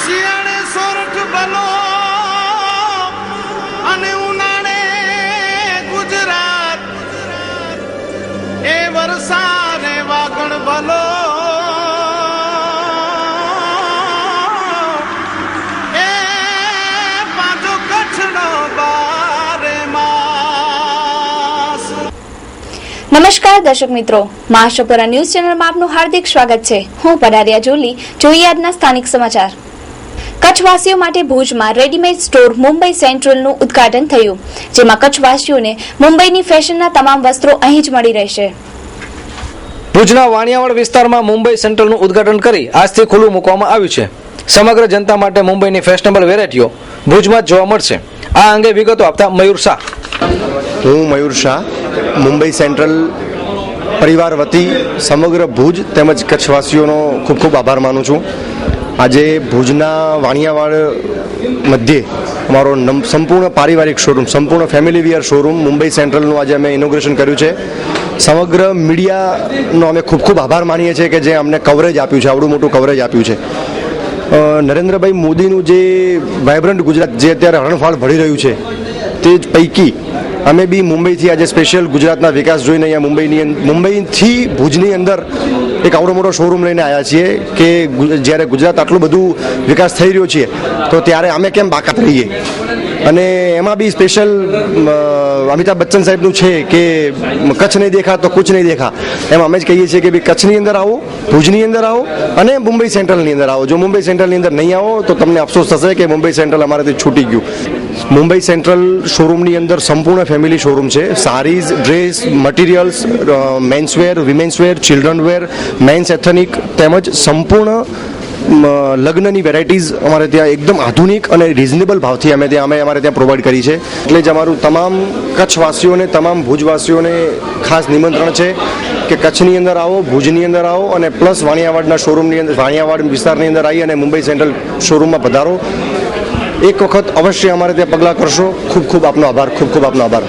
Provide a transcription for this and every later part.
શિયાળે સોરઠ ભલો અને ઉનાળે ગુજરાત એ વરસાદે વાગણ ભલો એ પાછો કચ્છનો બારે માસ। નમસ્કાર દર્શક મિત્રો, મહાશપરા ન્યૂઝ ચેનલમાં આપનું હાર્દિક સ્વાગત છે। હું પડારિયા જોલી। જોઈએ આજના સ્થાનિક સમાચાર। કચ્છવાસીઓ માટે ભુજમાં રેડીમેડ સ્ટોર મુંબઈ સેન્ટ્રલનું ઉદ્ઘાટન થયું, જેમાં કચ્છવાસીઓને મુંબઈની ફેશનના તમામ વસ્ત્રો અહીં જ મળી રહેશે। ભુજના વાણિયાવાડ વિસ્તારમાં મુંબઈ સેન્ટ્રલનું ઉદ્ઘાટન કરી આજથી ખુલ્લું મૂકવામાં આવ્યું છે। સમગ્ર જનતા માટે મુંબઈની ફેશનેબલ વેરાયટીઓ ભુજમાં જ જોવા મળશે। આ અંગે વિગતો આપતા મયુર શાહ। હું મયુર શાહ, મુંબઈ સેન્ટ્રલ પરિવાર વતી સમગ્ર ભુજ તેમજ કચ્છવાસીઓનો ખૂબ ખૂબ આભાર માનું છું। આજે ભુજના વાણિયાવાડ મધ્યે અમારો સંપૂર્ણ પારિવારિક શોરૂમ, સંપૂર્ણ ફેમિલી વિયર શોરૂમ મુંબઈ સેન્ટ્રલનું આજે અમે ઇનોગ્રેશન કર્યું છે। સમગ્ર મીડિયાનો અમે ખૂબ ખૂબ આભાર માનીએ છીએ કે જે અમને કવરેજ આપ્યું છે, આવડું મોટું કવરેજ આપ્યું છે। નરેન્દ્રભાઈ મોદીનું જે વાઇબ્રન્ટ ગુજરાત જે અત્યારે હરણફાળ ભળી રહ્યું છે, તે જ પૈકી અમે બી મુંબઈથી આજે સ્પેશિયલ ગુજરાતના વિકાસ જોઈને અહીંયા મુંબઈથી ભુજની અંદર એક આવડો મોટો શોરૂમ લઈને આવ્યા છીએ કે જ્યારે ગુજરાત આટલું બધું વિકાસ થઈ રહ્યો છે તો ત્યારે અમે કેમ બાકાત રહીએ। અને એમાં બી સ્પેશિયલ અમિતાભ બચ્ચન સાહેબનું છે કે કચ્છ નહીં દેખા તો કુછ નહીં દેખા, એમ અમે જ કહીએ છીએ કે ભાઈ કચ્છની અંદર આવો, ભુજની અંદર આવો અને મુંબઈ સેન્ટ્રલની અંદર આવો। જો મુંબઈ સેન્ટ્રલની અંદર નહીં આવો તો તમને અફસોસ થશે કે મુંબઈ સેન્ટ્રલ અમારાથી છૂટી ગયું। મુંબઈ સેન્ટ્રલ શોરૂમની અંદર સંપૂર્ણ ફેમિલી શોરૂમ છે। Saris, dress, materials, menswear, womenswear, childrenswear, mens ethnic તેમજ સંપૂર્ણ લગ્નની વેરાયટીઝ અમારે ત્યાં એકદમ આધુનિક અને રિઝનેબલ ભાવથી અમે અમારે ત્યાં પ્રોવાઈડ કરી છે। એટલે જ અમારું તમામ કચ્છવાસીઓને, તમામ ભુજવાસીઓને ખાસ નિમંત્રણ છે કે કચ્છની અંદર આવો, ભુજની અંદર આવો અને પ્લસ વાણિયાવાડના શોરૂમની અંદર, વાણિયાવાડ વિસ્તારની અંદર આવી અને મુંબઈ સેન્ટ્રલ શોરૂમમાં પધારો। એક વખત અવશ્ય અમારે ત્યાં પગલાં કરશો। ખૂબ ખૂબ આપનો આભાર, ખૂબ ખૂબ આપનો આભાર।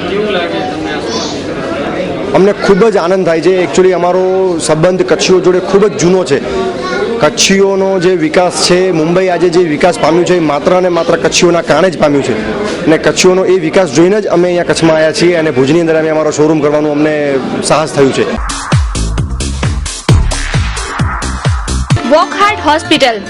અમને ખૂબ જ આનંદ થાય છે। એકચ્યુઅલી અમારો સંબંધ કચ્છીઓ જોડે ખૂબ જ જૂનો છે। કચ્છીઓનો જે વિકાસ છે, મુંબઈ આજે જે વિકાસ પામ્યું છે એ માત્ર અને માત્ર કચ્છીઓના કારણે જ પામ્યું છે અને કચ્છીઓનો એ વિકાસ જોઈને જ અમે અહીંયા કચ્છમાં આવ્યા છીએ અને ભુજની અંદર અમે અમારો શોરૂમ કરવાનું અમને સાહસ થયું છે।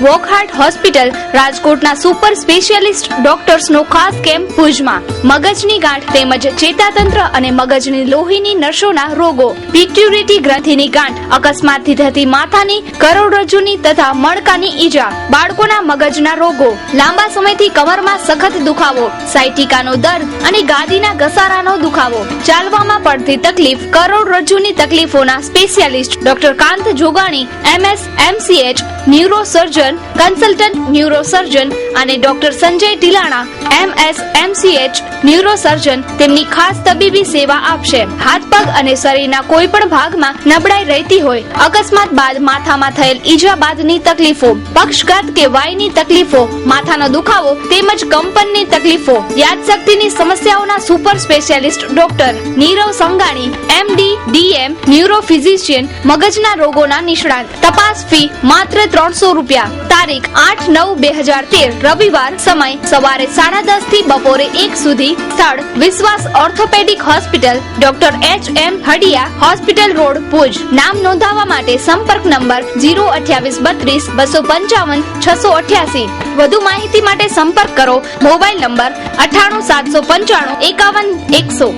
વોકહાર્ટ હોસ્પિટલ રાજકોટના સુપર સ્પેશિયાલિસ્ટ ડોક્ટર્સનો ખાસ કેમ્પ ભુજમાં। મગજની ગાંઠ તેમજ ચેતાતંત્ર અને મગજની લોહીની નસોના રોગો, પિટ્યુટરી ગ્રંથિની ગાંઠ, અકસ્માતથી થતી માથાની, કરોડરજ્જુની તથા મણકાની ઈજા, બાળકોના મગજના રોગો, લાંબા સમયથી કમરમાં સખત દુખાવો, સાયટિકાનો દર્દ અને ગાદીના ઘસારાનો દુખાવો, ચાલવામાં પડતી તકલીફ, કરોડરજ્જુની તકલીફોના specialist doctor Kant Jogani MS MCH neurosurgeon, consultant neurosurgeon અને doctor Sanjay Tilana MS MCH neurosurgeon તેમની ખાસ તબીબી સેવા આપશે। હાથ પગ અને શરીરના કોઈ પણ ભાગમાં નબળાઈ રહેતી હોય, અકસ્માત બાદ માથામાં થયેલ ઈજા બાદની તકલીફો, પક્ષઘાત કે વાયની તકલીફો, માથાનો દુખાવો તેમજ કંપનની તકલીફો, યાદશક્તિની સમસ્યાઓના super specialist doctor Nirav Sanghani MD DM ન્યુરોફિઝિશિયન, મગજના રોગોના નિષ્ણાત। તપાસ ફી માત્ર 300 રૂપિયા। તારીખ 8/9/2013 રવિવાર। સમય સવારે 10:30 થી બપોરે 1 સુધી। સ્થળ વિશ્વાસ ઓર્થોપેડિક હોસ્પિટલ, ડોક્ટર HM હડિયા, હોસ્પિટલ રોડ, ભુજ। નામ નોંધાવવા માટે સંપર્ક નંબર 02832 255 688। વધુ માહિતી માટે સંપર્ક કરો મોબાઈલ નંબર 98 795 51 100।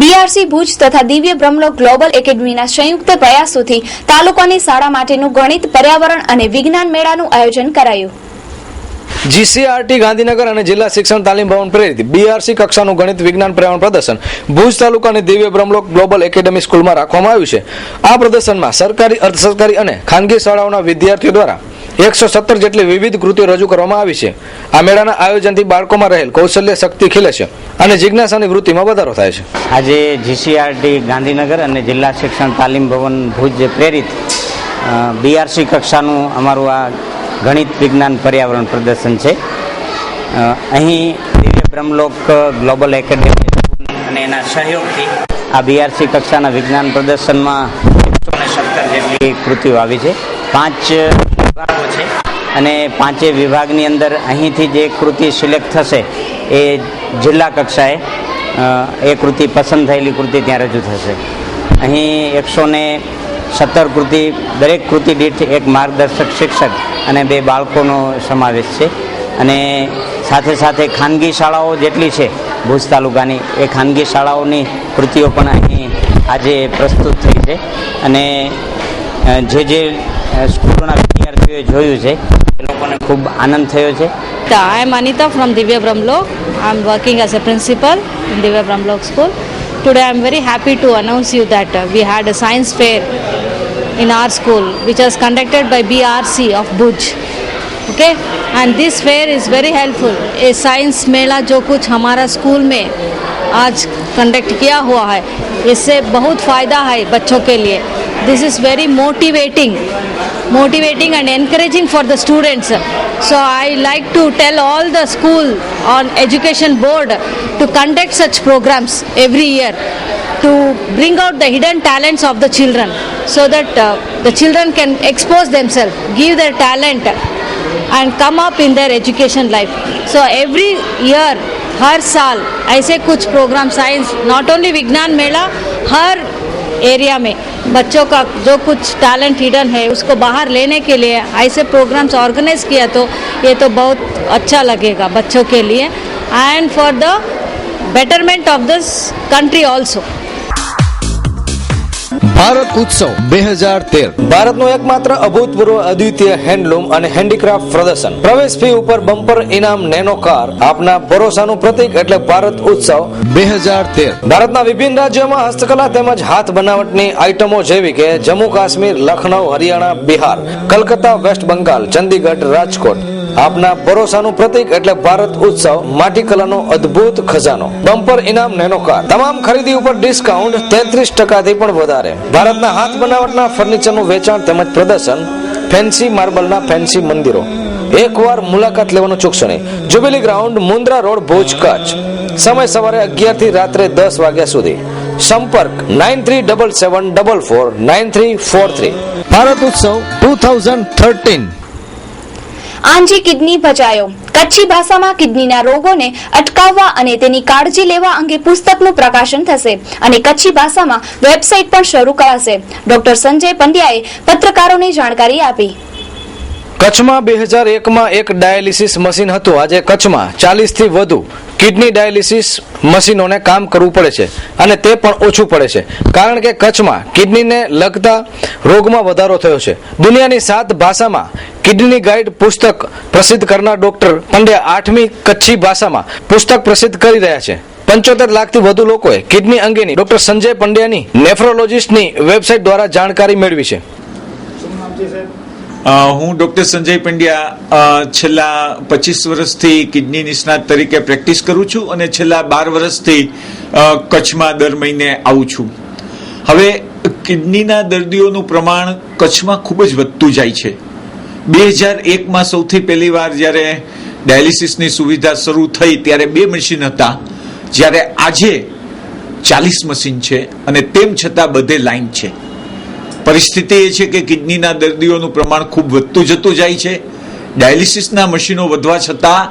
બીઆરસી ભુજ તથા દિવ્ય બ્રહ્મલોક ગ્લોબલ એકેડમીના સંયુક્ત પ્રયાસોથી તાલુકાની શાળા માટેનું ગણિત, પર્યાવરણ અને વિજ્ઞાન મેળાનું આયોજન કરાયું। GCRT ગાંધીનગર અને જિલ્લા શિક્ષણ તાલીમ ભવન પ્રેરિત બીઆરસી કક્ષાનું ગણિત, વિજ્ઞાન, પર્યાવરણ પ્રદર્શન ભુજ તાલુકાની દિવ્ય બ્રહ્મલોક ગ્લોબલ એકેડમી સ્કૂલમાં રાખવામાં આવ્યું છે। આ પ્રદર્શનમાં સરકારી, અર્ધસરકારી અને ખાનગી શાળાઓના વિદ્યાર્થીઓ દ્વારા 117 જેટલી વિવિધ કૃતિઓ રજૂ કરવામાં આવી છે। આ મેળાના આયોજનથી બાળકોમાં રહેલ કૌશલ્ય શક્તિ ખીલે છે અને જિજ્ઞાસાની વૃત્તિમાં વધારો થાય છે। આજે GCRT ગાંધીનગર અને જિલ્લા શિક્ષણ તાલીમ ભવન ભુજ પ્રેરિત બીઆરસી કક્ષાનું અમારું આ ગણિત, વિજ્ઞાન, પર્યાવરણ પ્રદર્શન છે। અહીં દિવ્ય બ્રહ્મલોક ગ્લોબલ એકેડમી અને એના સહયોગથી આ બીઆરસી કક્ષાના વિજ્ઞાન પ્રદર્શનમાં 117 જેટલી કૃતિઓ આવી છે। 5 વિભાગો છે અને પાંચેય વિભાગની અંદર અહીંથી જે કૃતિ સિલેક્ટ થશે એ જિલ્લા કક્ષાએ એ કૃતિ પસંદ થયેલી કૃતિ ત્યાં રજૂ થશે. અહીં 117 કૃતિ, દરેક કૃતિ દીઠ એક માર્ગદર્શક શિક્ષક અને 2 બાળકોનો સમાવેશ છે. અને સાથે સાથે ખાનગી શાળાઓ જેટલી છે ભુજ તાલુકાની, એ ખાનગી શાળાઓની કૃતિઓ પણ અહીં આજે પ્રસ્તુત થઈ છે. અને જે સ્કૂલોના વિદ્યાર્થીઓએ જોયું છે એ લોકોને ખૂબ આનંદ થયો છે. I am Anita from Divya Brahmlok. I am working as a principal in Divya Brahmlok School. Today I am very happy to announce you that we had a science fair in our school which was conducted by BRC of Bhuj. Okay, and this fair is very helpful. ये science मेला जो कुछ हमारा school में आज conduct किया हुआ है, इससे बहुत फ़ायदा है बच्चों के लिए. This is very motivating and encouraging for the students. So I like to tell all the school on education board to conduct such programs every year to bring out the hidden talents of the children, so that the children can expose themselves, give their talent and come up in their education life. So every year, हर साल ऐसे कुछ programme science, not only विज्ञान मेला, हर area में बच्चों का जो कुछ talent hidden है उसको बाहर लेने के लिए ऐसे प्रोग्राम्स ऑर्गेनाइज किया, तो ये तो बहुत अच्छा लगेगा बच्चों के लिए and for the betterment of this country also. Bharat ઉત્સવ 2013 ભારતનું એકમાત્ર અભૂતપૂર્વ અદ્વિતીય હેન્ડલૂમ અને હેન્ડીક્રાફ્ટ પ્રદર્શન. પ્રવેશ ફી ઉપર બમ્પર ઇનામ, નેનો કાર. આપના ભરોસાનું પ્રતીક એટલે ભારત ઉત્સવ 2013. ભારતના વિભિન્ન રાજ્યોમાં હસ્તકલા તેમજ હાથ બનાવટની આઇટમો જેવી કે જમ્મુ કાશ્મીર, લખનઉ, હરિયાણા, બિહાર, કલકત્તા, વેસ્ટ બંગાળ, ચંદીગઢ, રાજકોટ. આપના ભરોસાનું પ્રતીક એટલે ભારત ઉત્સવ, માટીકલાનો અદ્ભુત ખજાનો. બમ્પર ઇનામ, નેનો કાર. તમામ ખરીદી ઉપર ડિસ્કાઉન્ટ 33% પણ વધારે. ભારતના હાથ બનાવટના ફર્નિચરનું વેચાણ તેમજ પ્રદર્શન, ફેન્સી માર્બલના ફેન્સી મંદિરો. એકવાર મુલાકાત લેવાનું ચૂકશો નહીં. Jubilee ground, Mundra road, Bhuj, Kutch. સમય સવારે 11 થી રાત્રે 10 વાગ્યા સુધી. સંપર્ક 9377449343. ભારત ઉત્સવ 2013. આંજી કિડની બચાયો. કચ્છી ભાષામાં કિડનીના રોગોને અટકાવવા અને તેની કાળજી લેવા અંગે પુસ્તકનું પ્રકાશન થશે અને કચ્છી ભાષામાં વેબસાઇટ પણ શરૂ કરાશે. ડોક્ટર સંજય પંડ્યાએ પત્રકારોને જાણકારી આપી. કચ્છમાં 2001માં એક ડાયાલિસિસ મશીન હતું. આજે કચ્છમાં 40 થી વધુ કિડની ડાયાલિસિસ મશીનોને કામ કરવું પડે છે અને તે પણ ઓછું પડે છે, કારણ કે કચ્છમાં કિડનીને લગતા રોગમાં વધારો થયો છે. દુનિયાની 7 ભાષામાં કિડની ગાઈડ પુસ્તક પ્રસિદ્ધ કરનાર ડોક્ટર પંડ્યા 8મી કચ્છી ભાષામાં પુસ્તક પ્રસિદ્ધ કરી રહ્યા છે. 75 લાખથી વધુ લોકોએ કિડની અંગેની ડોક્ટર સંજય પંડ્યાની નેફ્રોલોજીસ્ટની વેબસાઇટ દ્વારા જાણકારી મેળવી છે. હું ડૉક્ટર સંજય પંડ્યા છેલ્લા 25 વર્ષથી કિડની નિષ્ણાત તરીકે પ્રેક્ટિસ કરું છું અને છેલ્લા 12 વર્ષથી કચ્છમાં દર મહિને આવું છું. હવે કિડનીના દર્દીઓનું પ્રમાણ કચ્છમાં ખૂબ જ વધતું જાય છે. 2001માં સૌથી પહેલી વાર જ્યારે ડાયાલિસિસની સુવિધા શરૂ થઈ ત્યારે 2 મશીન હતા, જ્યારે આજે 40 મશીન છે અને તેમ છતાં બધે લાઈન છે. પરિસ્થિતિ એ છે કે કિડનીના દર્દીઓનું પ્રમાણ ખૂબ વધતું જતું જાય છે. ડાયાલિસિસના મશીનો વધવા છતાં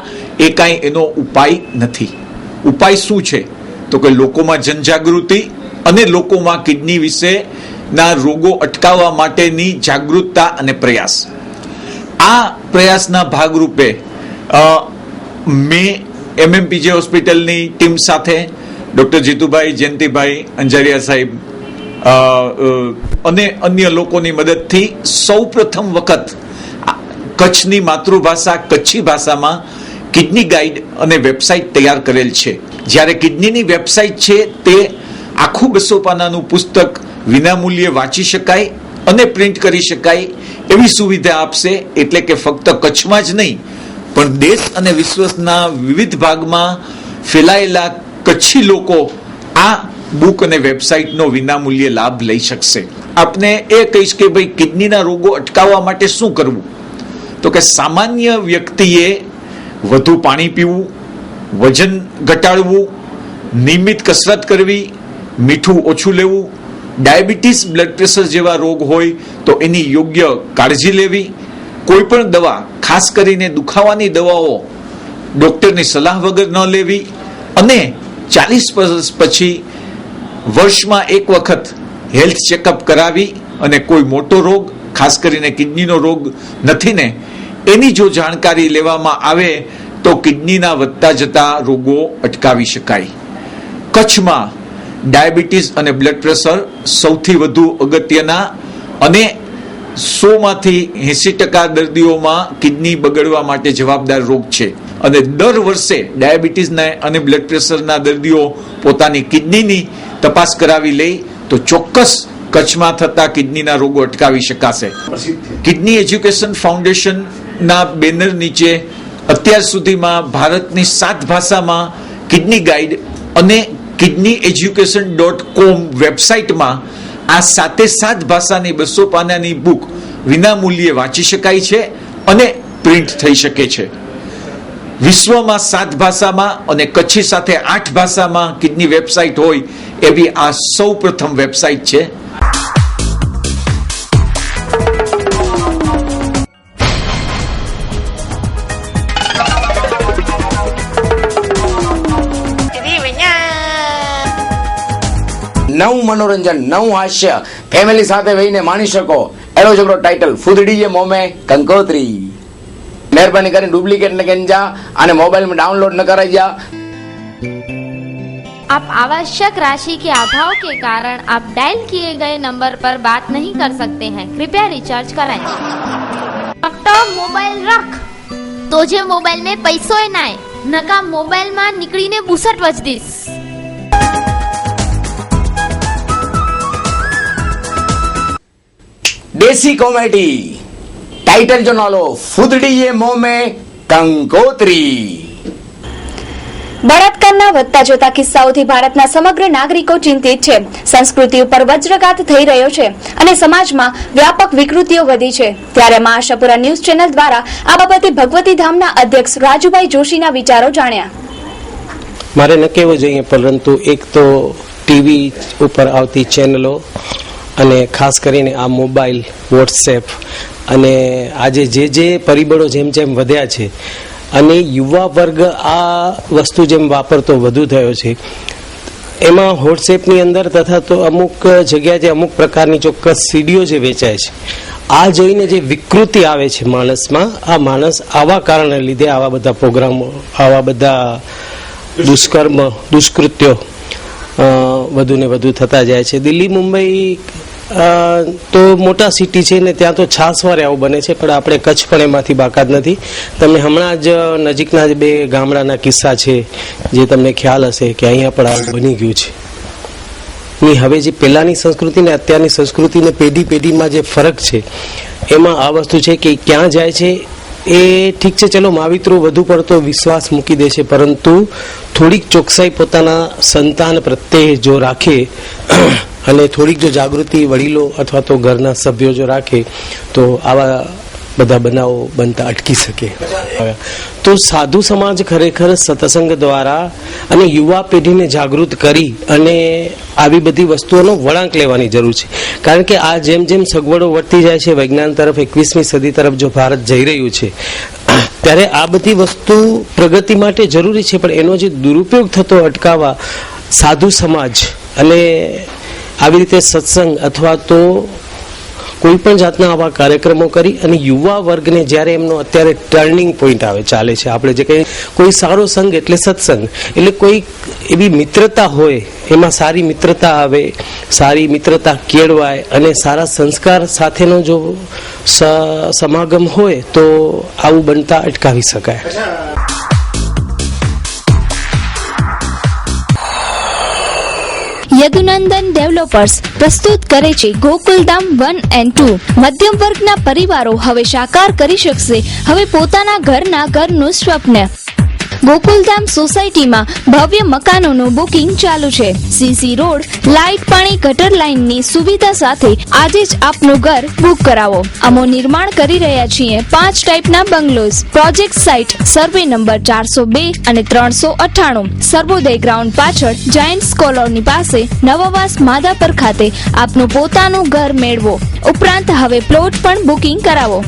એ કાંઈ એનો ઉપાય નથી. ઉપાય શું છે તો કે લોકોમાં જનજાગૃતિ અને લોકોમાં કિડની વિશેના રોગો અટકાવવા માટેની જાગૃતતા અને પ્રયાસ. આ પ્રયાસના ભાગરૂપે મેં MMPJ હોસ્પિટલની ટીમ સાથે ડૉક્ટર જીતુભાઈ, જયંતિભાઈ અંજારિયા સાહેબ અને અન્ય લોકોની મદદથી સૌ પ્રથમ વખત કચ્છની માતૃભાષા કચ્છી ભાષામાં કિડની ગાઈડ અને વેબસાઇટ તૈયાર કરેલ છે. જ્યારે કિડનીની વેબસાઇટ છે તે આખું 200 પાનાનું પુસ્તક વિનામૂલ્યે વાંચી શકાય અને પ્રિન્ટ કરી શકાય એવી સુવિધા આપશે. એટલે કે ફક્ત કચ્છમાં જ નહીં પણ દેશ અને વિશ્વના વિવિધ ભાગમાં ફેલાયેલા કચ્છી લોકો આ બુક અને વેબસાઇટનો વિનામૂલ્યે લાભ લઈ શકશે. આપને એ કહીશ કે ભાઈ કિડનીના રોગો અટકાવવા માટે શું કરવું, તો કે સામાન્ય વ્યક્તિએ વધુ પાણી પીવું, વજન ઘટાડવું, નિયમિત કસરત કરવી, મીઠું ઓછું લેવું, ડાયાબિટીસ, બ્લડ પ્રેશર જેવા રોગ હોય તો એની યોગ્ય કાળજી લેવી, કોઈ પણ દવા, ખાસ કરીને દુખાવાની દવાઓ ડોક્ટરની સલાહ વગર ન લેવી અને 40 વર્ષ પછી વર્ષમાં એક વખત હેલ્થ ચેકઅપ કરાવી અને કોઈ મોટો રોગ, ખાસ કરીને કિડનીનો રોગ નથી ને એની જો જાણકારી લેવામાં આવે તો કિડનીના વધતા જતા રોગો અટકાવી શકાય. કચ્છમાં ડાયાબિટીસ અને બ્લડ પ્રેશર સૌથી વધુ અગત્યના અને 100માંથી 80% દર્દીઓમાં કિડની બગડવા માટે જવાબદાર રોગ છે અને દર વર્ષે ડાયાબિટીસના અને બ્લડ પ્રેશરના દર્દીઓ પોતાની કિડનીની તપાસ કરાવી લે તો ચોક્કસ કચ્છમાં થતા કિડનીના રોગો અટકાવી શકાશે. કિડની એજ્યુકેશન ફાઉન્ડેશનના બેનર નીચે અત્યાર સુધીમાં ભારતની 7 ભાષામાં કિડની ગાઈડ અને kidneyeducation.com વેબસાઇટમાં આ 7 ભાષાની 200 પાનાની બુક વિનામૂલ્યે વાંચી શકાય છે અને પ્રિન્ટ થઈ શકે છે. વિશ્વમાં 7 ભાષામાં અને કચ્છી સાથે 8 ભાષામાં કિડની વેબસાઇટ હોય એવી આ સૌ પ્રથમ વેબસાઇટ છે. નવું મનોરંજન, નવું હાસ્ય ફેમિલી સાથે વહીને માણી શકો એનો જબરો ટાઇટલ ફૂદડી મોમે કંકોત્રી. મહેરબાની કરીને ડુપ્લિકેટ ન ગંજા અને મોબાइल में डाउनलोड न कराइया. आप आवश्यक राशि के अभाव के कारण आप डायल किए गए नंबर पर बात नहीं कर सकते हैं. कृपया रिचार्ज कराएं. डॉक्टर मोबाइल रख तो जे मोबाइल में पैसो ना नका मोबाइल में निकली ने 62 वज दीस. देसी कॉमेडी टाइटल जो नालो फूदड़ी ये मोह में कंकोत्री. બળાત્કારના વધતા જતા કિસ્સાઓથી ભારતના સમગ્ર નાગરિકો ચિંતિત છે. સંસ્કૃતિ ઉપર વજ્રઘાત થઈ રહ્યો છે અને સમાજમાં વ્યાપક વિકૃતિઓ વધી છે. ત્યારે મા આશાપુરા ન્યૂઝ ચેનલ દ્વારા આ બાબતે ભગવતી ધામના અધ્યક્ષ રાજુભાઈ જોશીના વિચારો જાણ્યા. મારે ન કહેવું જોઈએ, પરંતુ એક તો ટીવી ઉપર આવતી ચેનલો અને ખાસ કરીને આ મોબાઈલ, વોટ્સએપ અને આજે જે પરિબળો જેમ જેમ વધ્યા છે અને યુવા વર્ગ આ વસ્તુ જેમ વાપરતો વધુ થયો છે, એમાં વોટ્સએપની અંદર તથા તો અમુક જગ્યાએ અમુક પ્રકારની ચોક્કસ સીડીઓ જે વેચાય છે, આ જોઈને જે વિકૃતિ આવે છે માણસમાં, આ માણસ આવા કારણને લીધે આવા બધા પ્રોગ્રામો, આવા બધા દુષ્કર્મ, દુષ્કૃત્યો વધુ ને વધુ થતા જાય છે. દિલ્હી, મુંબઈ તો મોટા સિટી છે ને ત્યાં તો છાસવારે આવું બને છે, પણ આપણે કચ્છ પણ એમાંથી બાકાત નથી. તમને હમણાં જ નજીકના જ 2 ગામડાના કિસ્સા છે જે તમને ખ્યાલ હશે કે અહીંયા પણ આવું બની ગયું છે. ની હવે જે પહેલાની સંસ્કૃતિ ને અત્યારની સંસ્કૃતિને પેઢીમાં જે ફરક છે એમાં આ વસ્તુ છે કે ક્યાં જાય છે એ ઠીક છે, ચલો માવિત્રો વધુ પડતો વિશ્વાસ મૂકી દે છે, પરંતુ થોડીક ચોકસાઈ પોતાના સંતાન પ્રત્યે જો રાખે અને થોડીક જો જાગૃતિ વડીલો અથવા તો ઘરના સભ્યો જો રાખે તો આવા બધા બનાવો બનતા અટકી શકે. તો સાધુ સમાજ ખરેખર સત્સંગ દ્વારા અને યુવા પેઢીને જાગૃત કરી અને આવી બધી વસ્તુઓનો વળાંક લેવાની જરૂર છે. કારણ કે આ જેમ જેમ સગવડો વધતી જાય છે, વિજ્ઞાન તરફ 21મી સદી તરફ જો ભારત જઈ રહ્યું છે, ત્યારે આ બધી વસ્તુ પ્રગતિ માટે જરૂરી છે, પણ એનો જે દુરુપયોગ થતો અટકાવવા સાધુ સમાજ અને આવી રીતે સત્સંગ અથવા તો કોઈ પણ જાતના આવા કાર્યક્રમો કરી અને યુવા વર્ગને જ્યારે એમનો અત્યારે ટર્નિંગ પોઈન્ટ આવે ચાલે છે, આપણે જે કંઈ કોઈ સારો સંઘ એટલે સત્સંગ, એટલે કોઈ એવી મિત્રતા હોય એમાં સારી મિત્રતા આવે, સારી મિત્રતા કેળવાય અને સારા સંસ્કાર સાથેનો જો સમાગમ હોય તો આવું બનતા અટકાવી શકાય. યદુનંદન ડેવલપર્સ પ્રસ્તુત કરે છે ગોકુલધામ 1 and 2. મધ્યમ વર્ગના પરિવારો હવે સાકાર કરી શકશે હવે પોતાના ઘરનું સ્વપ્ન. ગોકુલધામ સોસાયટીમાં ભવ્ય મકાનોનું બુકિંગ ચાલુ છે. સીસી રોડ, લાઇટ, પાણી, ગટર લાઇનની સુવિધા સાથે આજે જ આપનું ઘર બુક કરાવો. અમો નિર્માણ કરી રહ્યા છીએ 5 ટાઈપના bungalows. Project site survey number 402 અને 398, સર્વોદય ગ્રાઉન્ડ પાછળ, જાયન્ટ્સ કોલોની પાસે, નવાવાસ માધાપર ખાતે આપનું પોતાનું ઘર મેળવો. ઉપરાંત હવે પ્લોટ પણ બુકિંગ કરાવો.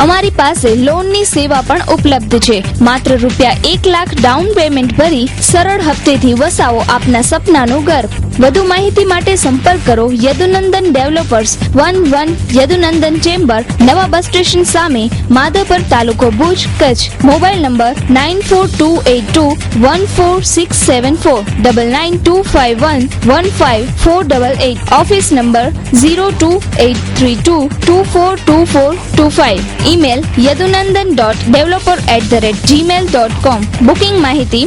અમારી પાસે લોનની સેવા પણ ઉપલબ્ધ છે. માત્ર ₹1 લાખ ડાઉન પેમેન્ટ ભરી સરળ હપ્તેથી વસાવો આપના સપનાનું ઘર. વધુ માહિતી માટે સંપર્ક કરો યદુનંદન ડેવલપર્સ 11 યદુનંદન ચેમ્બર, નવા બસ સ્ટેશન સામે, માધાપર, તાલુકો Bhuj, Kutch. Mobile number 9428214674 9925115488. Office number 0283224425. Email yadunandan.developer@gmail.com. Booking માહિતી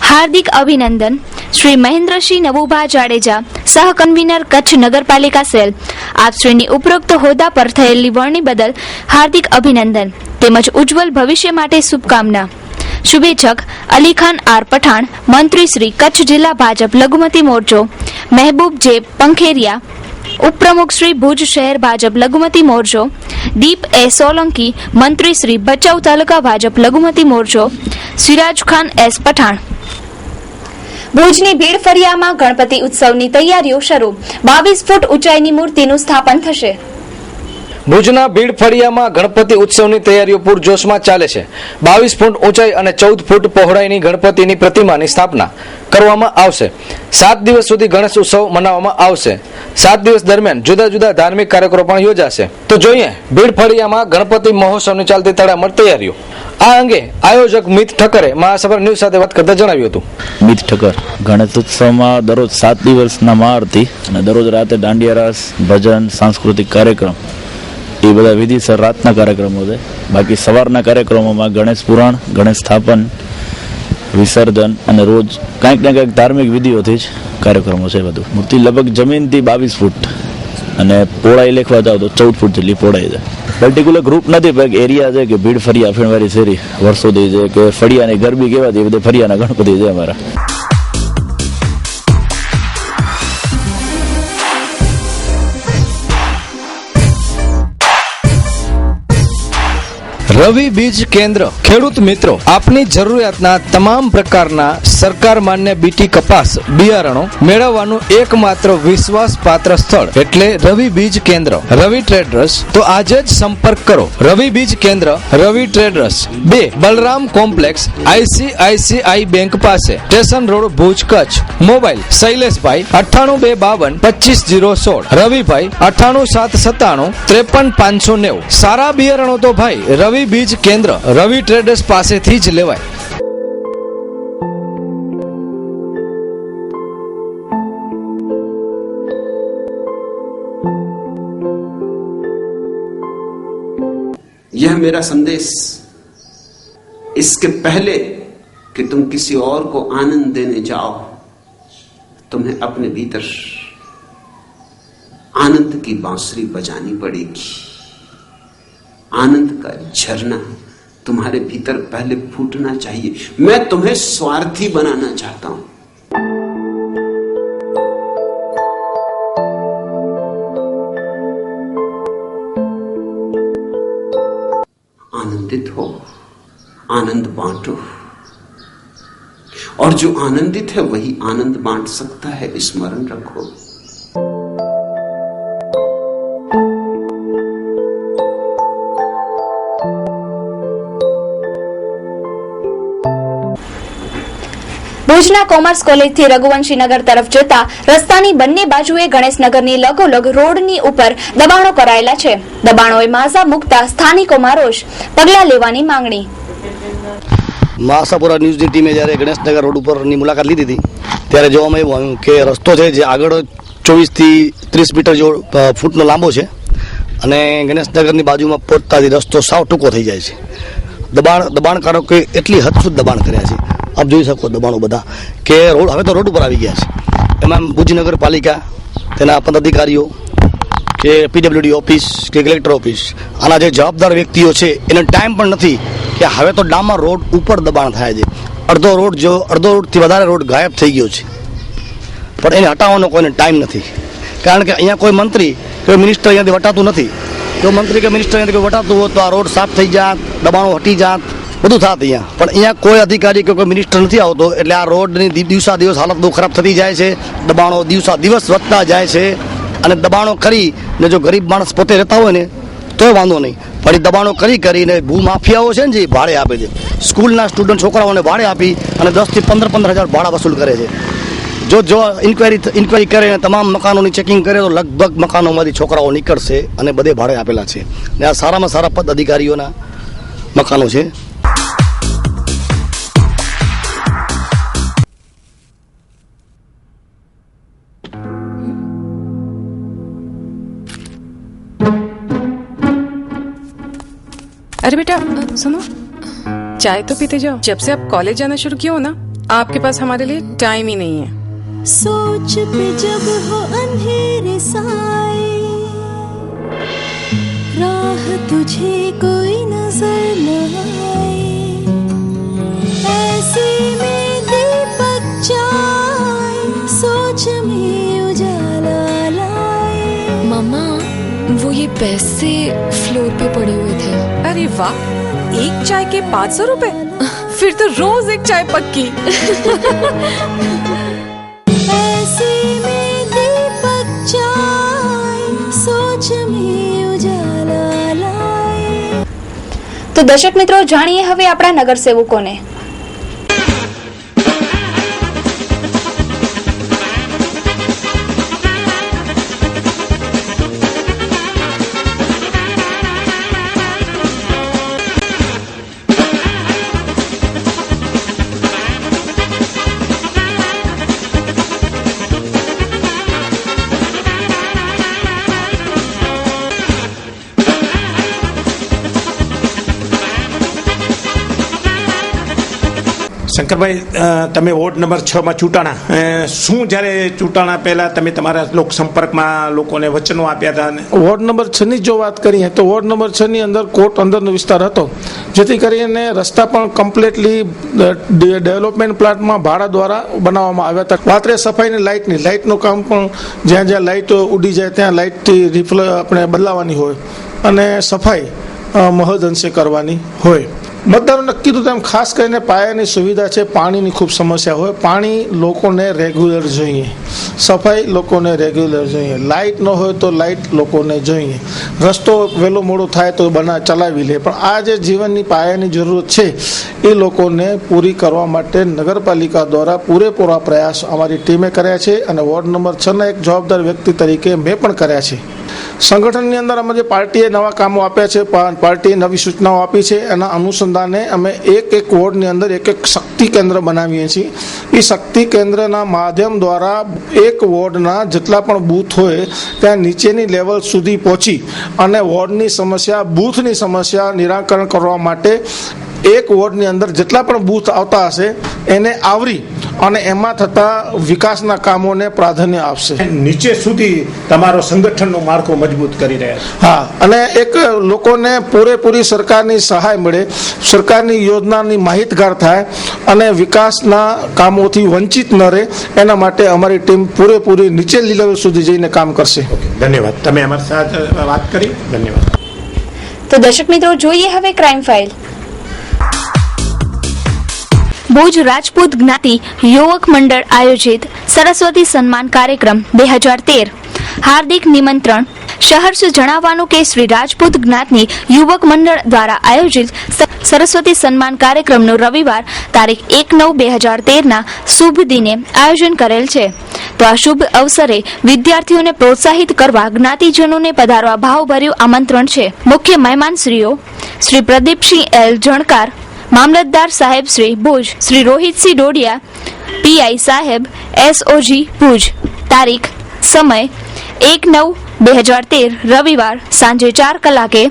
હાર્દિક અભિનંદન શ્રી મહેન્દ્રસિંહ નવુભા જાડેજા, સહ કન્વીનર કચ્છ નગરપાલિકા સેલ. આપ શ્રીની ઉપરોક્ત હોદ્દા પર થયેલી વરણી બદલ હાર્દિક અભિનંદન તેમજ ઉજ્જવલ ભવિષ્ય માટે શુભકામના. શુભેચ્છક અલીખાન આર પઠાણ, મંત્રી શ્રી, કચ્છ જિલ્લા ભાજપ લઘુમતી મોરચો. મહેબૂબ જે પંખેરિયા, ઉપપ્રમુખ શ્રી, ભુજ શહેર ભાજપ લઘુમતી મોરચો. દીપ એ સોલંકી, મંત્રી શ્રી, ભચાઉ તાલુકા ભાજપ લઘુમતી મોરચો. સિરાજ ખાન એસ પઠાણ. ભુજની ભીડ ફળિયામાં ગણપતિ ઉત્સવની તૈયારીઓ શરૂ. 22 ફૂટ ઊંચાઈની મૂર્તિનું સ્થાપન થશે. ભુજના ભીડ ફળિયામાં ગણપતિ ઉત્સવની તૈયારીઓ પૂરજોશમાં ચાલે છે. 22 ફૂટ ઊંચાઈ અને 14 ફૂટ પહોળાઈની ગણપતિની પ્રતિમાની સ્થાપના કરવામાં આવશે. 7 દિવસ સુધી ગણેશ ઉત્સવ મનાવવામાં આવશે. 7 દિવસ દરમિયાન જુદા જુદા ધાર્મિક કાર્યક્રમો પણ યોજાશે. તો જોઈએ ભીડ ફળિયામાં ગણપતિ મહોત્સવની ચાલતી તડામાર તૈયારીઓ. આ અંગે આયોજક મિત ઠક્કરે મહાસભર ન્યૂઝ સાથે વાત કરતા જણાવ્યું હતું. મિત ઠક્કર, ગણેશ ઉત્સવમાં દરરોજ 7 દિવસના મહાઆરતી અને દરરોજ રાતે દાંડિયા રાસ, ભજન, સાંસ્કૃતિક કાર્યક્રમ એ બધા વિધિસર રાતના કાર્યક્રમો છે. બાકી સવારના કાર્યક્રમોમાં ગણેશ પુરાણ, ગણેશ સ્થાપન, વિસર્જન અને રોજ કંઈક ને કંઈક ધાર્મિક વિધિઓથી જ કાર્યક્રમો છે. બધું મૂર્તિ લગભગ જમીનથી 22 ફૂટ અને પહોળાઈ લેખવા જાવ તો 14 ફૂટ જેટલી પહોળાઈ છે. પર્ટિક્યુલર ગ્રુપ નથી, પણ એરિયા છે કે ભીડ ફળિયા ફેણવારી શેરી વર્ષોથી છે કે ફળિયાની ગરબી કહેવાતી, એ બધે ફળિયાના ગણપતિ છે અમારા. રવિ બીજ કેન્દ્ર. ખેડૂત મિત્રો, આપની જરૂરિયાતના તમામ પ્રકારના સરકાર માન્ય બીટી કપાસ બિયારણો મેળવવાનું એકમાત્ર વિશ્વાસપાત્ર સ્થળ એટલે રવિ બીજ કેન્દ્ર, રવિ ટ્રેડર્સ. તો આજે જ સંપર્ક કરો. Ravi Beej Kendra, Ravi traders, 2 Balram complex, ICICI bank પાસે, station road, Bhuj, Kutch. Mobile Shaileshbhai 9825250516, Ravibhai 987797 સારા બિયારણો તો ભાઈ રવિ બીજ કેન્દ્ર, રવિ ટ્રેડર્સ પાસેથી જ લેવાય. यह मेरा संदेश इसके पहले कि तुम किसी और को आनंद देने जाओ, तुम्हें अपने भीतर आनंद की बांसुरी बजानी पड़ेगी. आनंद का झरना तुम्हारे भीतर पहले फूटना चाहिए. मैं तुम्हें स्वार्थी बनाना चाहता हूं. आनंदित हो, आनंद बांटो, और जो आनंदित है वही आनंद बांट सकता है. स्मरण रखो. ભુજના કોમર્સ કોલેજથી રઘુવંશીનગર તરફ જતા રસ્તાની બંને બાજુએ ગણેશનગરની લગોલગ રોડની ઉપર દબાણો કરાયેલા છે. દબાણોએ માઝા મૂકતા સ્થાનિકોમાં રોષ. પગલાં લેવાની માંગણી. મહાસાપુરા ન્યૂઝની ટીમે જ્યારે ગણેશનગર રોડ ઉપરની મુલાકાત લીધી હતી ત્યારે જોવામાં એવું આવ્યું કે રસ્તો છે જે આગળ 24 થી 30 મીટર જેવો ફૂટનો લાંબો છે અને ગણેશનગરની બાજુમાં પહોંચતાથી રસ્તો સાવ ટૂંકો થઈ જાય છે. દબાણકારોકે એટલી હદ સુધી દબાણ કર્યા છે. આપ જોઈ શકો દબાણો બધા કે રોડ હવે તો રોડ ઉપર આવી ગયા છે. એમાં ભુજ નગરપાલિકા, તેના પદાધિકારીઓ કે PWD ઓફિસ કે કલેક્ટર ઓફિસ, આના જે જવાબદાર વ્યક્તિઓ છે એને ટાઈમ પણ નથી કે હવે તો ડામર રોડ ઉપર દબાણ થાય છે. અડધો રોડથી વધારે રોડ ગાયબ થઈ ગયો છે, પણ એને હટાવવાનો કોઈને ટાઈમ નથી. કારણ કે અહીંયા કોઈ મંત્રી કોઈ મિનિસ્ટર અહીંયાથી વટાતું નથી. જો મંત્રી કે મિનિસ્ટર અહીંયાથી કોઈ વટાતું હોત તો આ રોડ સાફ થઈ જાત, દબાણો હટી જાત, બધું થાત અહીંયા. પણ અહીંયા કોઈ અધિકારી કે કોઈ મિનિસ્ટર નથી આવતો એટલે આ રોડની દિવસા દિવસ હાલત બહુ ખરાબ થતી જાય છે. દબાણો દિવસા દિવસ વધતા જાય છે અને દબાણો કરીને જો ગરીબ માણસ પોતે રહેતા હોય ને તોય વાંધો નહીં, પણ દબાણો કરીને ભૂમાફિયાઓ છે ને જે ભાડે આપે છે, સ્કૂલના સ્ટુડન્ટ છોકરાઓને ભાડે આપી અને 10 થી 15,000 ભાડા વસૂલ કરે છે. જો ઇન્ક્વાયરી કરે ને તમામ મકાનોની ચેકિંગ કરે તો લગભગ મકાનોમાંથી છોકરાઓ નીકળશે અને બધે ભાડે આપેલા છે. ને આ સારામાં સારા પદ અધિકારીઓના મકાનો છે. अरे बेटा सुनो, चाय तो पीते जाओ. जब से आप कॉलेज जाना शुरू किया हो ना, आपके पास हमारे लिए टाइम ही नहीं है. सोच पे जब हो अंधेरे साए, राह तुझे कोई नजर न आए, ऐसे में दीपक जाए, सोच में उजाला लाए. मामा, वो ये पैसे फ्लोर पे पड़े हुए थे. अरे वाह, एक चाय के 500 रुपए? फिर तो रोज एक चाय पक्की. ऐसे में दीपक जाए, सोच में उजाला लाए. તો દર્શક મિત્રો, જાણીએ હવે આપણા નગરસેવકોને. શંકરભાઈ, તમે વોર્ડ નંબર 6 માં ચૂંટાણા, શું જ્યારે ચૂંટાણા પહેલા તમે તમારા લોક સંપર્કમાં લોકોને વચનો આપ્યા હતા? વોર્ડ નંબર 6 ની જો વાત કરીએ તો વોર્ડ નંબર 6 ની અંદર કોર્ટ અંદરનો વિસ્તાર હતો, જેથી કરીને રસ્તા પણ કમ્પ્લીટલી ડેવલપમેન્ટ પ્લાન્ટમાં ભાડા દ્વારા બનાવવામાં આવ્યા હતા. વાત રહે સફાઈની લાઇટનું કામ પણ જ્યાં જ્યાં લાઇટો ઉડી જાય ત્યાં લાઇટથી આપણે બદલાવાની હોય અને સફાઈ મહદ અંશે કરવાની હોય. મતદારો નક્કી તો તેમ ખાસ કરીને પાયાની સુવિધા છે, પાણીની ખૂબ સમસ્યા હોય. પાણી લોકોને રેગ્યુલર જોઈએ, સફાઈ લોકોને રેગ્યુલર જોઈએ, લાઇટ ન હોય તો લાઇટ લોકોને જોઈએ, રસ્તો વહેલો મોડો થાય તો ચલાવી લે. પણ આ જે જીવનની પાયાની જરૂરત છે એ લોકોને પૂરી કરવા માટે નગરપાલિકા દ્વારા પૂરેપૂરા પ્રયાસ અમારી ટીમે કર્યા છે અને વોર્ડ નંબર 6 ના એક જવાબદાર વ્યક્તિ તરીકે મેં પણ કર્યા છે. સંગઠનની અંદર અમે જે પાર્ટીએ નવા કામો આપ્યા છે, પાર્ટીએ નવી સૂચનાઓ આપી છે, એના અનુસંધાને અમે એક વોર્ડની અંદર એક શક્તિ કેન્દ્ર બનાવીએ છીએ. એ શક્તિ કેન્દ્રના માધ્યમ દ્વારા એક વોર્ડના જેટલા પણ બૂથ હોય ત્યાં નીચેની લેવલ સુધી પહોંચી અને વોર્ડની સમસ્યા, બૂથની સમસ્યા નિરાકરણ કરવા માટે એક વોર્ડની અંદર જેટલા પણ બૂથ આવતા હશે એને આવરી અને એમાં થતા વિકાસના કામોને પ્રાધાન્ય આપશે. નીચે સુધી તમારો સંગઠનનું માળખું મજબૂત કરી રહ્યા છે. હા, અને એક લોકોને પૂરેપૂરી સરકારની સહાય મળે, સરકારની યોજનાની માહિતગાર થાય અને વિકાસના કામોથી વંચિત ન રહે, એના માટે અમારી ટીમ પૂરેપૂરી નીચેની લેવલ સુધી જઈને કામ કરશે. ધન્યવાદ, તમે અમારી સાથે વાત કરી. ધન્યવાદ. તો દર્શક મિત્રો, જોઈએ હવે ક્રાઇમ ફાઇલ. ભુજ રાજપૂત જ્ઞાતિ યુવક મંડળ આયોજિત સરસ્વતી સન્માન કાર્યક્રમ 2013 હાર્દિક નિમંત્રણ. શહર્ષ જણાવવાનું કે શ્રી રાજપૂત જ્ઞાતની યુવક મંડળ દ્વારા આયોજિત સરસ્વતી સન્માન કાર્યક્રમનું રવિવાર તારીખ 1/9/2013 શુભ દિને આયોજન કરેલ છે. તો આ શુભ અવસરે વિદ્યાર્થીઓને પ્રોત્સાહિત કરવા જ્ઞાતિજનોને પધારવા ભાવભર્યું આમંત્રણ છે. મુખ્ય મહેમાનશ્રીઓ શ્રી પ્રદીપસિંહ એલ જણકાર, મામલતદાર સાહેબ શ્રી ભુજ, શ્રી રોહિતસિંહ ડોડિયા, પીઆઈ સાહેબ એસઓજી ભુજ. તારીખ સમય 1/9/2013 રવિવાર સાંજે 4 કલાકે.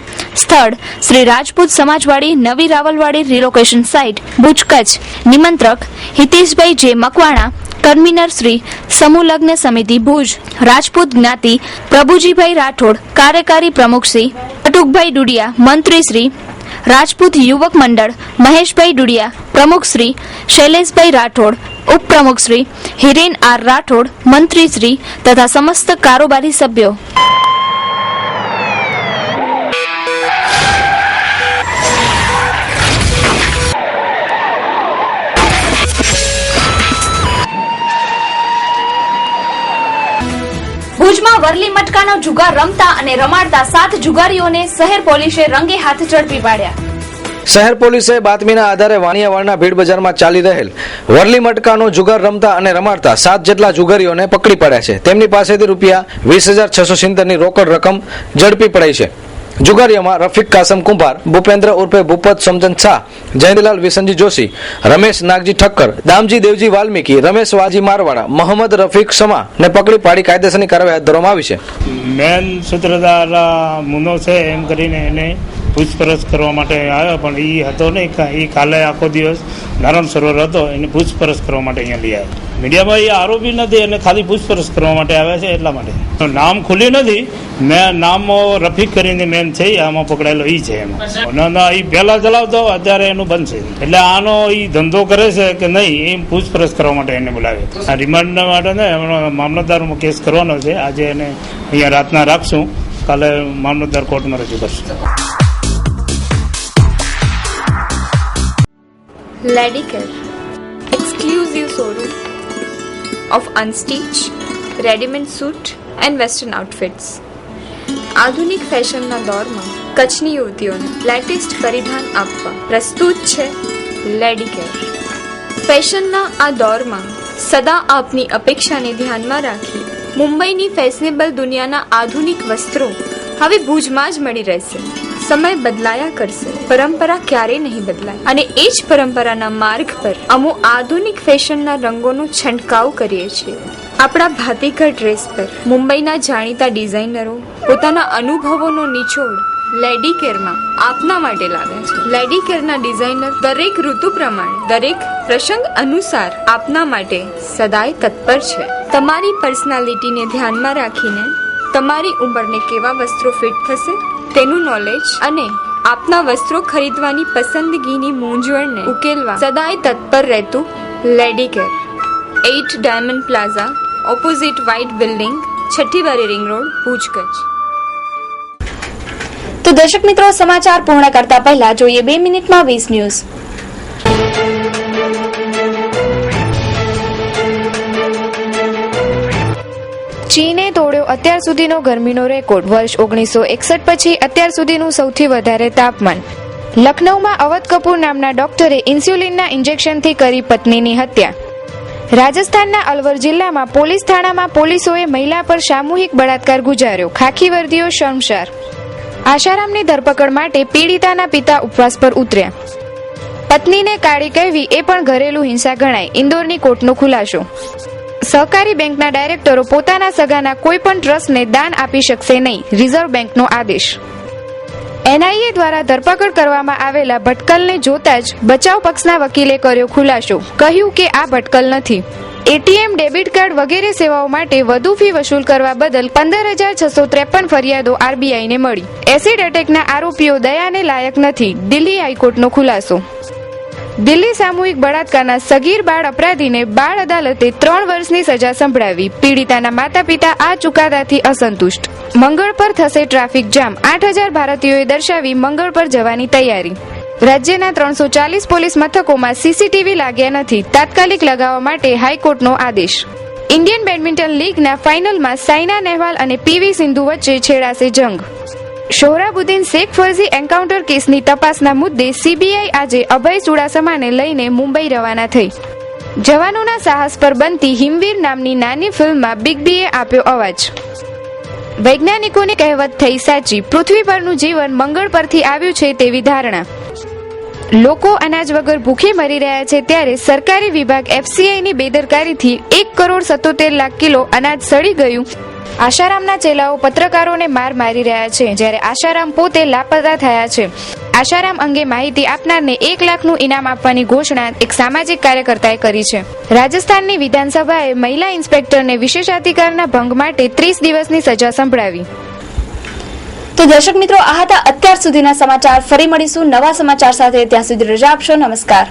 સ્થળ શ્રી રાજપૂત સમાજવાડી, નવી રાવલવાડી, રિલોકેશન સાઇટ, ભુજ, કચ્છ. નિમંત્રક હિતેશભાઈ જે મકવાણા, કન્વીનર શ્રી સમૂહ લગ્ન સમિતિ ભુજ. રાજપૂત જ્ઞાતિ પ્રભુજીભાઈ રાઠોડ, કાર્યકારી પ્રમુખ શ્રી અટુકભાઈ ડુડિયા, મંત્રી શ્રી રાજપૂત યુવક મંડળ મહેશભાઈ ડુડિયા, પ્રમુખ શ્રી શૈલેષભાઈ રાઠોડ, ઉપપ્રમુખ શ્રી હિરેન આર રાઠોડ, મંત્રી શ્રી તથા સમસ્ત કારોબારી સભ્યો. ભુજમાં સુરતમાં વરલી મટકાનો જુગાર રમતા અને રમાડતા 7 જુગારીઓને શહેર પોલીસે રંગે હાથ ઝડપી પાડ્યા. શહેર પોલીસે બાતમીના આધારે વાણિયાવાડના ભીડ બજારમાં ચાલી રહેલ વરલી મટકાનો જુગાર રમતા અને રમાડતા 7 જેટલા જુગારીઓને પકડી પડ્યા છે. તેમની પાસેથી રૂપિયા 20,670 ની રોકડ રકમ ઝડપી પડાઈ છે. જુગારીઓમાં રફીક કાસમ કુંભાર, ભૂપેન્દ્ર ઉર્ફે ભૂપત સમજન શાહ, જયંતિલાલ વિસનજી જોશી, રમેશ નાગજી ઠક્કર, દામજી દેવજી વાલ્મીકી, રમેશ વાજી મારવાડા, મોહમ્મદ રફીક સમા ને પકડી પાડી કાયદેસરની કાર્યવાહી હાથ ધરવામાં આવી છે. મેન સૂત્રધાર મુનો છે એમ કરીને એને પૂછપરછ કરવા માટે આવ્યો, પણ એ હતો નહીં. એ કાલે આખો દિવસ નારાયણ સરોવર હતો, એને પૂછપરછ કરવા માટે અહીંયા લઈ આવ્યો. મીડિયામાં એ આરોપી નથી, એને ખાલી પૂછપરછ કરવા માટે આવ્યા છે એટલા માટે. નામ ખુલ્યું નથી. મેં નામ રફીક કરીને મેન છે, આમાં પકડાયેલો એ છે. એમાં એ પહેલા ચલાવતો, અત્યારે એનું બંધ છે. એટલે આનો એ ધંધો કરે છે કે નહીં એમ પૂછપરછ કરવા માટે એને બોલાવ્યો. આ રિમાન્ડ માટે ને મામલતદારમાં કેસ કરવાનો છે. આજે એને અહીંયા રાતના રાખશું, કાલે મામલતદાર કોર્ટમાં રજૂ કરશું. Ladicare, exclusive showroom of unstitched, ready-made suit and western outfits. આધુનિક ફેશનના દોરમાં કચ્છની યુવતીઓને લેટેસ્ટ પરિધાન આપવા પ્રસ્તુત છે લેડીકેર. ફેશનના આ દોરમાં સદા આપની અપેક્ષાને ધ્યાનમાં રાખી મુંબઈની ફેશનેબલ દુનિયાના આધુનિક વસ્ત્રો હવે ભુજમાં જ મળી રહેશે. સમય બદલાયા કરશે, પરંપરા ક્યારેય નહીં બદલાય. અને એ જ પરંપરાના માર્ગ પર અમુ આધુનિક ફેશનના રંગોનો છંટકાવ કરીએ છીએ. આપણા ભાતીગળ ડ્રેસ પર મુંબઈના જાણીતા ડિઝાઇનરો પોતાના અનુભવોનો નિચોડ લેડીકેરમાં આપના માટે લાવ્યા છે. લેડીકેરના ડિઝાઇનર દરેક ઋતુ પ્રમાણે, દરેક પ્રસંગ અનુસાર આપના માટે સદાય તત્પર છે. તમારી પર્સનાલિટીને ધ્યાનમાં રાખીને તમારી ઉંમરને કેવા વસ્ત્રો ફિટ થશે તેનું નોલેજ અને આપના વસ્ત્રો ખરીદવાની પસંદગીની મૂંઝવણને ઉકેલવા સદાય તત્પર રહેતું Ladycare. 8 diamond plaza, opposite white building, 6ઠી બારી રિંગ રોડ, ભુજ, કચ્છ. તો દર્શક મિત્રો, સમાચાર પૂર્ણ કરતા પહેલા જોઈએ 2 મિનિટમાં 20 ન્યૂઝ. ચીને તોડ્યો અત્યાર સુધીનો ગરમીનો રેકોર્ડ. વર્ષ 1961 પછી અત્યાર સુધીનું સૌથી વધારે તાપમાન. લખનૌમાં અવધ કપૂર નામના ડોક્ટરે ઇન્સ્યુલિનના ઇન્જેક્શનથી કરી પત્નીની હત્યા. રાજસ્થાનના અલવર જિલ્લામાં પોલીસ થાણામાં પોલીસોએ મહિલા પર સામૂહિક બળાત્કાર ગુજાર્યો. ખાખી વર્દીઓ શર્મસાર. આશારામની ધરપકડ માટે પીડિતાના પિતા ઉપવાસ પર ઉતર્યા. પત્નીને કાળી કહેવી એ પણ ઘરેલું હિંસા ગણાય. ઇન્દોરની કોર્ટનો ખુલાસો. સહકારી બેંકના ડાયરેક્ટરો પોતાના સગાના કોઈ પણ ટ્રસ્ટને દાન આપી શકશે નહીં. રિઝર્વ બેંકનો આદેશ. એનઆઈએ દ્વારા ધરપકડ કરવામાં આવેલા ભટકલને જોતા જ બચાવ પક્ષના વકીલે કર્યો ખુલાસો. કહ્યું કે આ ભટકલ નથી. એટીએમ, ડેબિટ કાર્ડ વગેરે સેવાઓ માટે વધુ ફી વસૂલ કરવા બદલ 15,653 ફરિયાદો આરબીઆઈને મળી. એસિડ એટેકના આરોપીઓ દયાને લાયક નથી. દિલ્હી હાઈકોર્ટનો ખુલાસો. દિલ્હી સામૂહિક બળાત્કારના સગીર બાળ અપરાધીને બાળ અદાલતે 3 વર્ષની સજા સંભળાવી. પીડિતાના માતા પિતા આ ચુકાદાથી અસંતુષ્ટ. મંગળ પર થશે ટ્રાફિક જામ. 8,000 ભારતીયોએ દર્શાવી મંગળ પર જવાની તૈયારી. રાજ્યના 340 પોલીસ મથકોમાં સીસીટીવી લાગ્યા નથી. તાત્કાલિક લગાવવા માટે હાઈકોર્ટનો આદેશ. ઇન્ડિયન બેડમિન્ટન લીગના ફાઇનલમાં સાઇના નેહવાલ અને પીવી સિંધુ વચ્ચે છેડાશે જંગ. સોહરાબુદ્દીન શેખ ફર્જી એન્કાઉન્ટર કેસની તપાસના મુદ્દે સીબીઆઈ આજે અભય ચુડાસમાને લઈને મુંબઈ રવાના થઈ. જવાનોના સાહસ પર બનતી હિમવીર નામની નાની ફિલ્મમાં બિગ બીએ આપ્યો અવાજ. વૈજ્ઞાનિકોની કહેવત થઈ સાચી. પૃથ્વી પરનું જીવન મંગળ પરથી આવ્યું છે તેવી ધારણા. લોકો અનાજ વગર ભૂખે મરી રહ્યા છે ત્યારે સરકારી વિભાગ એફસીઆઈની બેદરકારીથી 1,77,00,000 કિલો અનાજ સડી ગયું. આશારામના ચેલાઓ પત્રકારોને મારી રહ્યા છે, જ્યારે આશારામ પોતે લાપતા થયા છે. આશારામ અંગે માહિતી આપનારને 1 લાખનું ઇનામ આપવાની ઘોષણા એક સામાજિક કાર્યકર્તાએ કરી છે. રાજસ્થાનની વિધાનસભાએ મહિલા ઇન્સ્પેક્ટરને વિશેષાધિકારના ભંગ માટે 30 દિવસની સજા સંભળાવી. તો દર્શક મિત્રો, આ હતા અત્યાર સુધીના સમાચાર. ફરી મળીશું નવા સમાચાર સાથે. ત્યાં સુધી રજા આપશો. નમસ્કાર.